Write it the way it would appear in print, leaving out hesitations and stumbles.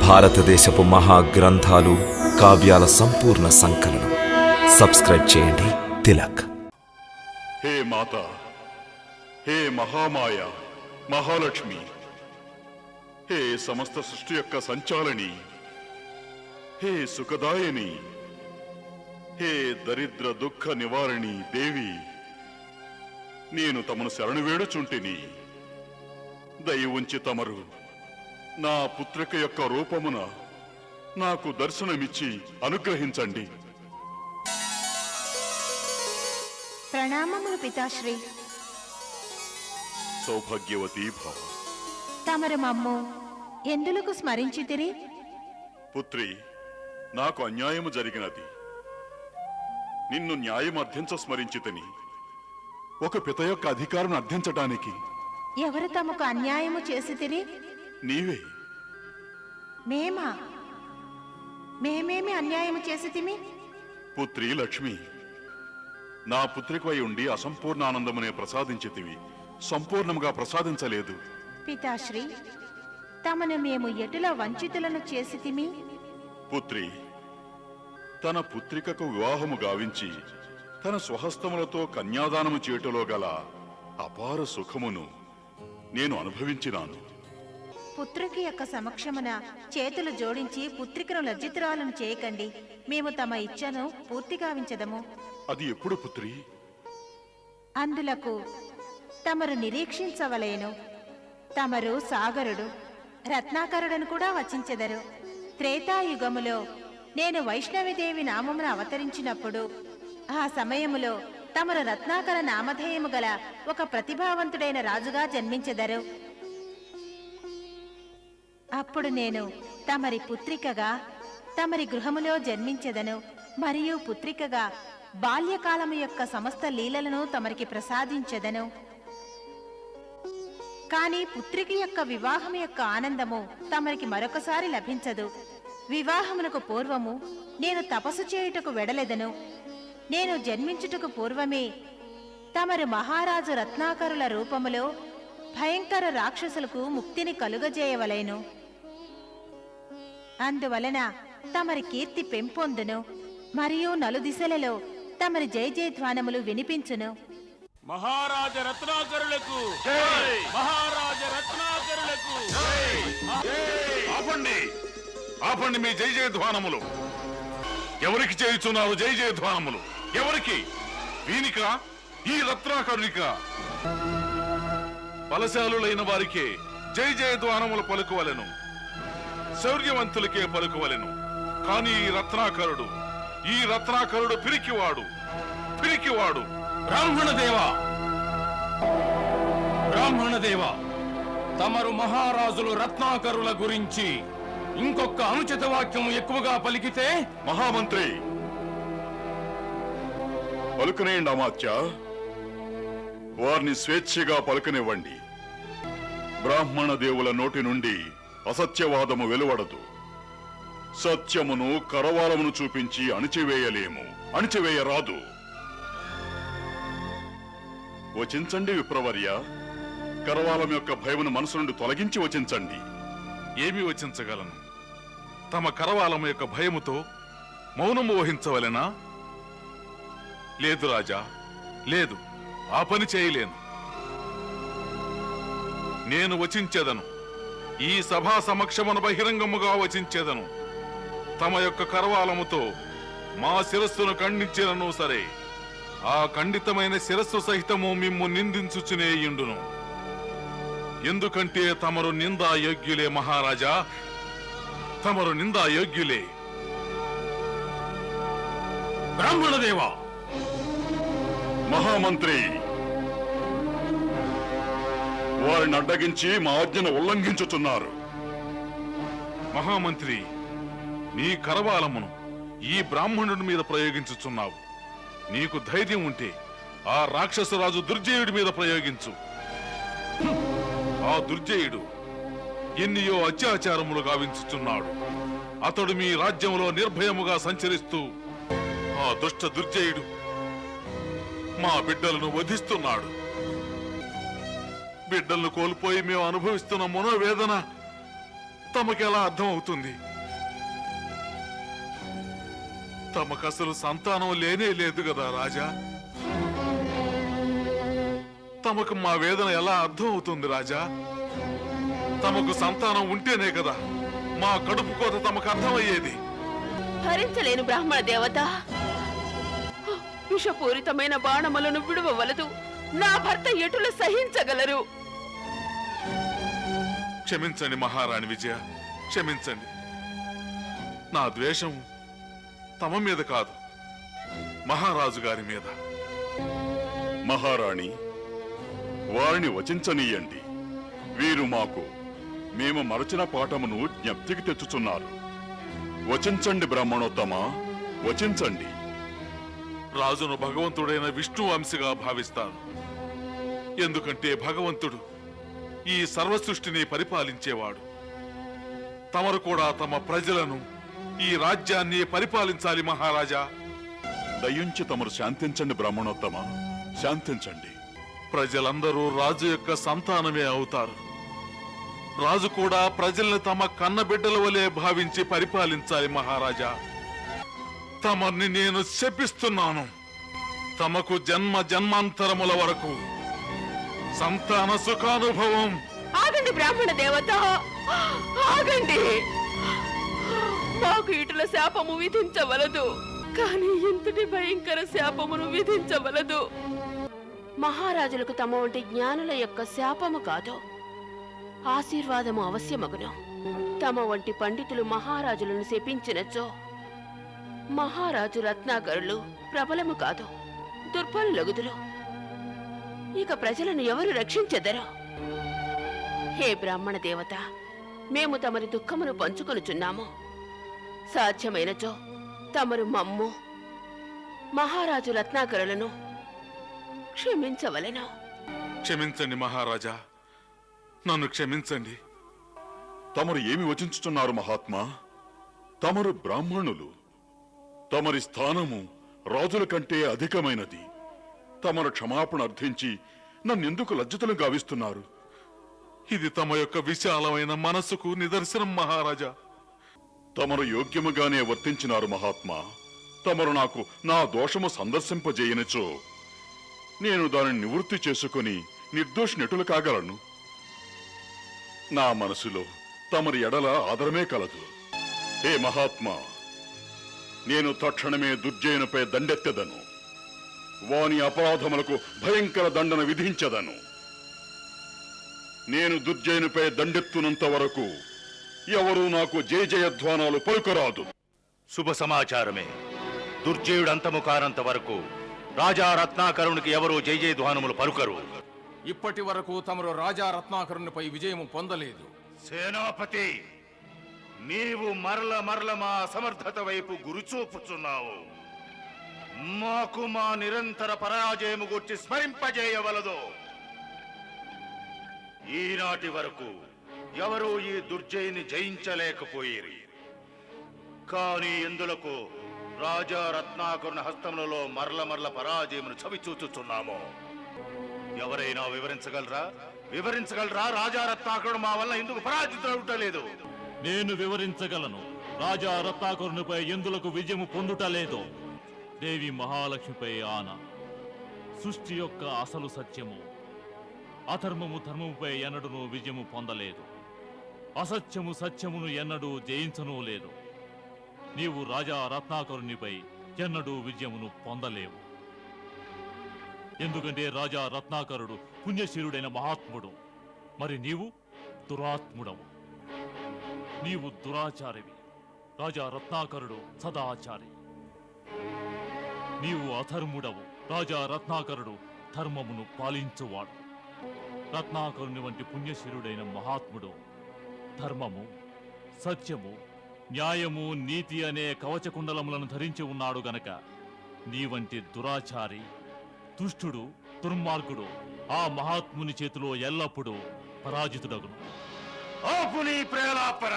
భారతదేశపు మహాగ్రంథాలు, కావ్యాల సంపూర్ణ సంకలనం. సబ్స్క్రైబ్ చేయండి. తిలక్. హే మాత, హే మహామాయ, మహాలక్ష్మి, హే సమస్త సృష్టి యొక్క సంచాలని, హే సుఖదాయని, హే దరిద్ర దుఃఖ నివారణి దేవి, నేను తమను శరణు వేడుచుంటిని. దయ ఉంచి తమరు నా పుత్రిక యొక్క రూపమున నాకు దర్శనమిచ్చి అనుగ్రహించండి. ప్రణామములు పితాశ్రీ. సౌభాగ్యవతీ భవ. తమరు మమ్ము ఎందులకు స్మరించితిరి? పుత్రి, నాకు అన్యాయము జరిగినది. నిన్ను న్యాయం అర్థించ స్మరించితని. ఒక పిత యొక్క అధికారం అర్థించటానికి. ఎవరు తమకు అన్యాయము చేసితిరి? నీవే. మేమా? మేమేమి అన్యాయము చేసితిమి? పుత్రి లక్ష్మి, నా పుత్రికవై ఉండి అసంపూర్ణ ఆనందమునే ప్రసాదించితివి, సంపూర్ణముగా ప్రసాదించలేదు. పితాశ్రీ, తమను మేము ఎటుల వంచితులను చేసితిమి? పుత్రి, తన పుత్రికకు వివాహము గావించి తన స్వహస్తములతో కన్యాదానము చేయుటలో గల అపార సుఖమును నేను అనుభవించినాను. పుత్రికి యొక్క సమక్షమున చేతులు జోడించి పుత్రికను లజ్జితురాలను చేయకండి. మేము తమ ఇచ్చను పూర్తి గావించదము. అది ఎప్పుడు పుత్రి? అందులకు తమరు నిరీక్షించవలేను. తమరు సాగరుడు, రత్నాకరుడను కూడా వచించెదరు. త్రేతాయుగములో నేను వైష్ణవిదేవి నామమున అవతరించినప్పుడు ఆ సమయములో తమరు రత్నాకర నామధేయము గల ఒక ప్రతిభావంతుడైన రాజుగా జన్మించెదరు. అప్పుడు నేను తమరి పుత్రికగా తమరి గృహములో జన్మించెదను. మరియు పుత్రికగా బాల్యకాలము యొక్క సమస్త లీలలను తమరికి ప్రసాదించెదను. కాని పుత్రిక యొక్క వివాహము యొక్క ఆనందము తమరికి మరొకసారి లభించదు. వివాహమునకు పూర్వము నేను తపస్సు చేయుటకు వెడలెదను. నేను జన్మించుటకు పూర్వమే తమరు మహారాజు రత్నాకరుల రూపములో భయంకర రాక్షసులకు ముక్తిని కలుగజేయవలెను. అందువలన తమరి కీర్తి పెంపొందును మరియు నలుదిశలలో తమరి జయ జయధ్వానములు వినిపించును. మహారాజ రత్నాకరులకు మహారాజ రత్నాకరులకు ఆపండి, ఆపండి మీ జయ జయధ్వానములు. ఎవరికి చేయుచున్నారు జయ జయధ్వానములు? ఎవరికి? వీనిక? ఈ రత్నాకరునిక? బలశాలులైన వారికే జయ జయధ్వానములు పలుకువలెను, శౌర్యవంతులకే పలుకువలెను. కాని ఈ రత్నాకరుడు పిరికివాడు. బ్రాహ్మణదేవా, తమరు మహారాజులు రత్నాకరుల గురించి ఇంకొక అనుచిత వాక్యం ఎక్కువగా పలికితే? మహామంత్రి, పలుకనేయండి అమాత్య. వారిని స్వేచ్ఛగా పలుకనివ్వండి. బ్రాహ్మణ దేవుల నోటి నుండి అసత్యవాదము వెలువడదు. సత్యమును కరవాలమును చూపించి అణిచివేయరాదు. వచించండి విప్రవర్య. కరవాలం యొక్క భయమును మనసు నుండి తొలగించి వచించండి. ఏమి వచించగలను? తమ కరవాలము యొక్క భయముతో మౌనము వహించవలెనా? లేదు రాజా, లేదు. ఆ పని చేయలేను. నేను వచించెదను. ఈ సభా సమక్షమున బహిరంగముగా వచించెదను. తమ యొక్క కరవాలముతో మా శిరస్సును ఖండించినను సరే, ఆ ఖండితమైన శిరస్సు సహితము మిమ్ము నిందించుచునేయుండును. ఎందుకంటే తమరు నిందాయోగ్యులే మహారాజా, తమరు నిందాయోగ్యులే. బ్రాహ్మణదేవా, మహామంత్రి, వారిని అడ్డగించి మా ఆజ్ఞను ఉల్లంఘించుతున్నారు. మహామంత్రి, నీ కరవాలమును ఈ బ్రాహ్మణుడి మీద ప్రయోగించుచున్నావు. నీకు ధైర్యం ఉంటే ఆ రాక్షసరాజు దుర్జయుడి మీద ప్రయోగించు. ఆ దుర్జయుడు ఎన్నియో అత్యాచారములు గావించుచున్నాడు. అతడు మీ రాజ్యంలో నిర్భయముగా సంచరిస్తూ ఆ దుష్ట దుర్జయుడు మా బిడ్డలను వధిస్తున్నాడు. బిడ్డలను కోల్పోయి మేము అనుభవిస్తున్న మనోవేదన తమకెలా అర్థం అవుతుంది? తమకసలు సంతానం లేనే లేదు కదా రాజా. తమకు మా వేదన ఎలా అర్థం అవుతుంది రాజా? తమకు సంతానం ఉంటేనే కదా మా కడుపు కోత తమకు అర్థమయ్యేది. భరించలేను బ్రాహ్మణ దేవత. విషపూరితమైన బాణములను విడువవలదు. నా భర్త ఎటులు సహించగలరు? క్షమించండి మహారాణి విజయ, క్షమించండి. నా ద్వేషం తమ మీద కాదు, మహారాజు గారి మీద. మహారాణి, వారిని వచించనీయండి. వీరు మేము మరచిన పాఠమును జ్ఞప్తికి తెచ్చుచున్నారు. వచించండి బ్రాహ్మణోత్తమ, వచించండి. రాజును భగవంతుడైన విష్ణు అంశగా భావిస్తాను. ఎందుకంటే భగవంతుడు ఈ సర్వసృష్టిని పరిపాలించేవాడు. తమరు కూడా తమ ప్రజలను, ఈ రాజ్యాన్ని పరిపాలించాలి మహారాజా. దయించి తమరు శాంతించండి బ్రాహ్మణోత్తమ, శాంతించండి. ప్రజలందరూ రాజు యొక్క సంతానమే అవుతారు. రాజు కూడా ప్రజల్ని తమ కన్నబిడ్డల వలె భావించి పరిపాలించాలి మహారాజా. తమని నేను శపిస్తున్నాను. తమకు జన్మ జన్మాంతరముల వరకు సంతాన సుఖానుభవం. ఆగండి బ్రాహ్మణ దేవత, ఆగండి. మాకు ఇటుల శాపము విధించవలదు, కానీ ఇంతటి భయంకర శాపమును విధించవలదు. మహారాజులకు తమ వంటి జ్ఞానుల యొక్క శాపము కాదు, ఆశీర్వాదము అవశ్యమగును. తమ వంటి పండితులు మహారాజులను శపించినచో మహారాజు రత్నాకరులు ప్రబలము కాదు, దుర్బలులగుదురు. ఇక ప్రజలను ఎవరు రక్షించెదరు? హే బ్రాహ్మణ దేవత, మేము తమరి దుఃఖమును పంచుకొనుచున్నాము. సాధ్యమైనచో తమరు మమ్ము, మహారాజు రత్నాకరులను క్షమించవలెను. క్షమించండి మహారాజా, నన్ను క్షమించండి. తమరు ఏమి వచించుచున్నారు మహాత్మా? తమరు బ్రాహ్మణులు. తమరి స్థానము రాజుల కంటే అధికమైనది. తమరు క్షమాపణ అర్థించి నన్నెందుకు లజ్జితులు గావిస్తున్నారు? ఇది తమ యొక్క విశాలమైన మనస్సుకు నిదర్శనం మహారాజా. తమరు యోగ్యముగానే వర్తించినారు మహాత్మా. తమరు నాకు నా దోషము సందర్శింపజేయనిచో నేను దానిని నివృత్తి చేసుకుని నిర్దోషినటులు కాగలను. నా మనసులో తమరి ఎడల ఆదరమే కలదు. హే మహాత్మా, నేను తక్షణమే దుర్జయునిపై దండెత్తెదను. వాని అపరాధములకు భయంకర దండన విధించదను. నేను దుర్జయునిపై దండెత్తునంత వరకు ఎవరూ నాకు జయజయధ్వానాలు పలుకరాదు. శుభ సమాచారమే. దుర్జయుడు అంతము కానంత వరకు రాజా రత్నాకరునికి ఎవరూ జయజయధ్వానములు పలుకరు. ఇప్పటి వరకు తమరు రాజా రత్నాకరునిపై విజయము పొందలేదు. సేనాపతి, నీవు మరల మరల మా అసమర్థత వైపు గురిచూపుచున్నావు. మాకు మా నిరంతర పరాజయము గురించి స్మరింపజేయవలదు. ఈనాటి వరకు ఎవరూ ఈ దుర్జయుని జయించలేకపోయిరి. కానీ ఎందులకు రాజా రత్నాకరుని హస్తములలో మరల మరల పరాజయమును చవిచూచుచున్నాము. ఎవరైనా వివరించగలరా? రాజా రత్నాకరుడు మా వల్ల ఎందుకు పరాజితుడవుటలేదు? నేను వివరించగలను. రాజా రత్నాకరునిపై ఎందులకు విజయము పొందుటలేదు? దేవి మహాలక్ష్మిపై ఆన. సృష్టి యొక్క అసలు సత్యము. అధర్మము ధర్మముపై ఎన్నడూ విజయము పొందలేదు. అసత్యము సత్యమును ఎన్నడూ జయించనూ లేదు. నీవు రాజా రత్నాకరునిపై ఎన్నడూ విజయమును పొందలేవు. ఎందుకంటే రాజా రత్నాకరుడు పుణ్యశీలుడైన మహాత్ముడు, మరి నీవు దురాత్ముడవు. నీవు దురాచారివి, రాజా రత్నాకరుడు సదాచారి. నీవు అధర్ముడవు, రాజా రత్నాకరుడు ధర్మమును పాలించువాడు. రత్నాకరుని వంటి పుణ్యశీలుడైన మహాత్ముడు ధర్మము, సత్యము, న్యాయము, నీతి అనే కవచకుండలములను ధరించి ఉన్నాడు గనక నీ వంటి దురాచారి, దుష్టుడు, దుర్మార్గుడు ఆ మహాత్ముని చేతిలో ఎల్లప్పుడూ పరాజితుడగును. ఆపు నీ ప్రేలాపన.